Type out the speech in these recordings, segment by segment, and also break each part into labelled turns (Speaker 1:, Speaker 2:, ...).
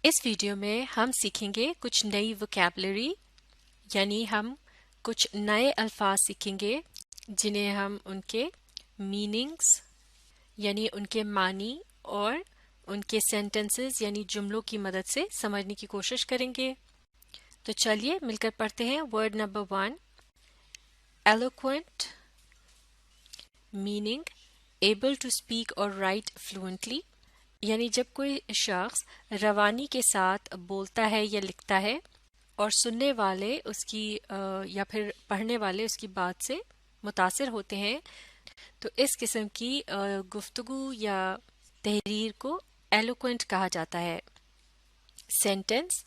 Speaker 1: اس video میں ہم سیکھیں گے کچھ نئی وکیبلری، یعنی ہم کچھ نئے الفاظ سیکھیں گے جنہیں ہم ان کے میننگز یعنی ان کے معنی اور ان کے سینٹنسز یعنی جملوں کی مدد سے سمجھنے کی کوشش کریں گے۔ تو چلیے مل کر پڑھتے ہیں۔ Word number 1، eloquent، meaning able to speak or write fluently، یعنی جب کوئی شخص روانی کے ساتھ بولتا ہے یا لکھتا ہے اور سننے والے اس کی یا پھر پڑھنے والے اس کی بات سے متاثر ہوتے ہیں، تو اس قسم کی گفتگو یا تحریر کو ایلوکوینٹ کہا جاتا ہے۔ Sentence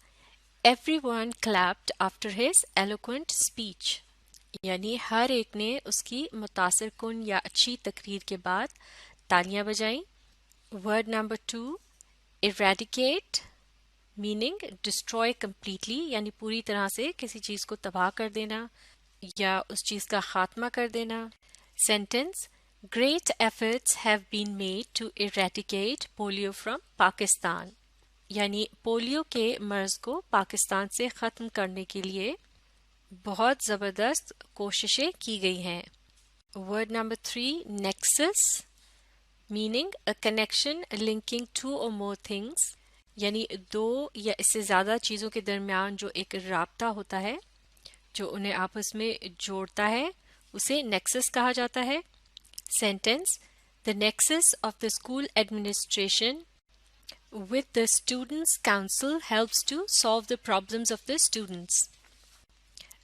Speaker 1: every one clapped after his eloquent speech, یعنی ہر ایک نے اس کی متاثر کن یا اچھی تقریر کے بعد تالیاں بجائیں۔ Word number 2، eradicate، meaning destroy completely, یعنی پوری طرح سے کسی چیز کو تباہ کر دینا یا اس چیز کا خاتمہ کر دینا۔ Sentence great efforts have been made to eradicate polio from Pakistan, یعنی پولیو کے مرض کو پاکستان سے ختم کرنے کے لیے بہت زبردست کوششیں کی گئی ہیں۔ Word number 3، nexus, meaning a connection linking two or more things, یعنی دو یا اس سے زیادہ چیزوں کے درمیان جو ایک رابطہ ہوتا ہے جو انہیں آپس میں جوڑتا ہے، اسے نیکسس کہا جاتا ہے۔ Sentence the nexus of the school administration with the students council helps to solve the problems of the students،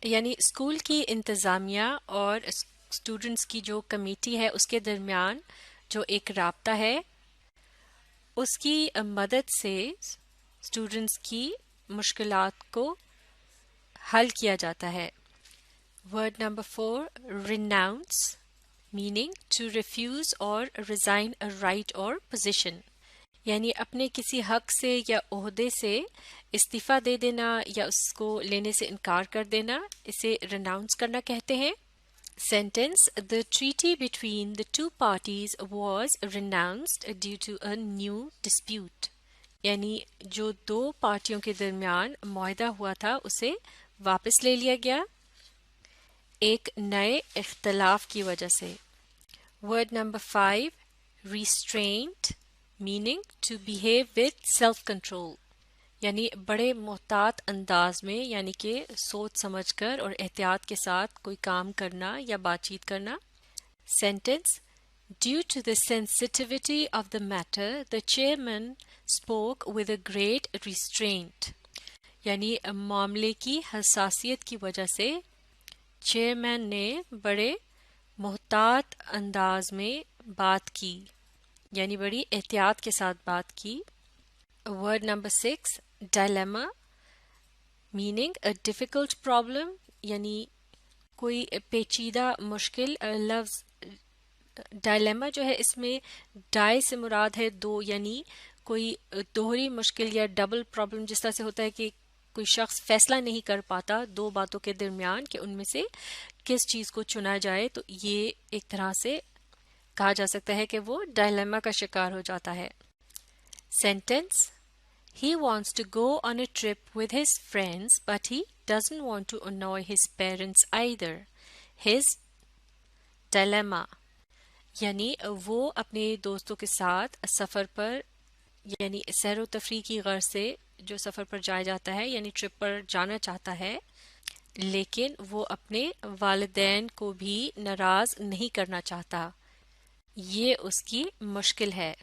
Speaker 1: یعنی اسکول کی انتظامیہ اور اسٹوڈنٹس کی جو کمیٹی ہے اس کے درمیان جو ایک رابطہ ہے، اس کی مدد سے اسٹوڈنٹس کی مشکلات کو حل کیا جاتا ہے۔ Word number 4، renounce، meaning to refuse or resign a right or position, یعنی اپنے کسی حق سے یا عہدے سے استعفیٰ دے دینا یا اس کو لینے سے انکار کر دینا، اسے ریناؤنس کرنا کہتے ہیں۔ Sentence the treaty between the two parties was renounced due to a new dispute، یعنی جو دو پارٹیوں کے درمیان معاہدہ ہوا تھا اسے واپس لے لیا گیا ایک نئے اختلاف کی وجہ سے۔ Word number 5، restraint، meaning to behave with self control، یعنی بڑے محتاط انداز میں، یعنی کہ سوچ سمجھ کر اور احتیاط کے ساتھ کوئی کام کرنا یا بات چیت کرنا۔ Sentence due to the sensitivity of the matter the chairman spoke with a great restraint، یعنی معاملے کی حساسیت کی وجہ سے چیئرمین نے بڑے محتاط انداز میں بات کی، یعنی بڑی احتیاط کے ساتھ بات کی۔ Word number 6، dilemma, meaning a difficult problem, یعنی کوئی پیچیدہ مشکل۔ لفظ ڈائلیما جو ہے اس میں ڈائی سے مراد ہے دو، یعنی کوئی دوہری مشکل یا ڈبل پرابلم، جس طرح سے ہوتا ہے کہ کوئی شخص فیصلہ نہیں کر پاتا دو باتوں کے درمیان کہ ان میں سے کس چیز کو چنا جائے، تو یہ ایک طرح سے کہا جا سکتا ہے کہ وہ ڈائلیما کا شکار ہو جاتا ہے۔ Sentence He wants to go on a trip with his friends, but he doesn't want to annoy his parents either. His dilemma، یعنی وہ اپنے دوستوں کے ساتھ سفر پر، یعنی سیر و تفریح کی غرض سے جو سفر پر جایا جاتا ہے یعنی ٹرپ پر جانا چاہتا ہے، لیکن وہ اپنے والدین کو بھی ناراض نہیں کرنا چاہتا۔ یہ اس کی مشکل ہے،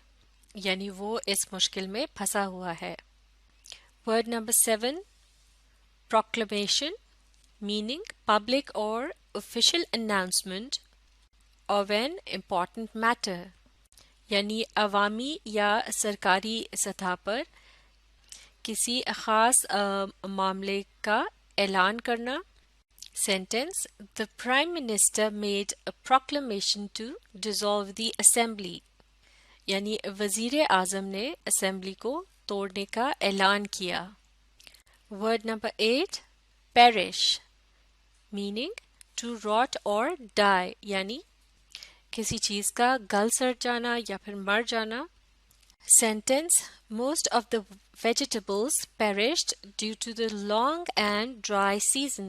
Speaker 1: یعنی وہ اس مشکل میں پھنسا ہوا ہے۔ Word number 7، proclamation، meaning public اور official announcement of an important matter، یعنی عوامی یا سرکاری سطح پر کسی خاص معاملے کا اعلان کرنا۔ Sentence the prime minister made a proclamation to dissolve the assembly، یعنی وزیر اعظم نے اسمبلی کو توڑنے کا اعلان کیا۔ Word number 8، perish، meaning to rot اور die، یعنی کسی چیز کا گل سڑ جانا یا پھر مر جانا۔ Sentence: Most of the vegetables perished due to the long and dry season.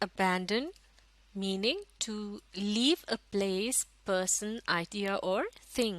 Speaker 1: abandon, meaning to leave a place, person, idea or thing.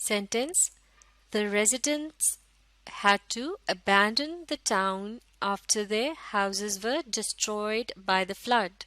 Speaker 1: Sentence: The residents had to abandon the town after their houses were destroyed by the flood.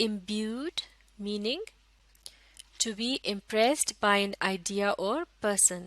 Speaker 1: imbued, meaning to be impressed by an idea or person.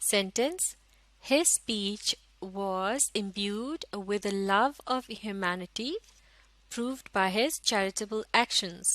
Speaker 1: Sentence: His speech was imbued with a love of humanity proved by his charitable actions.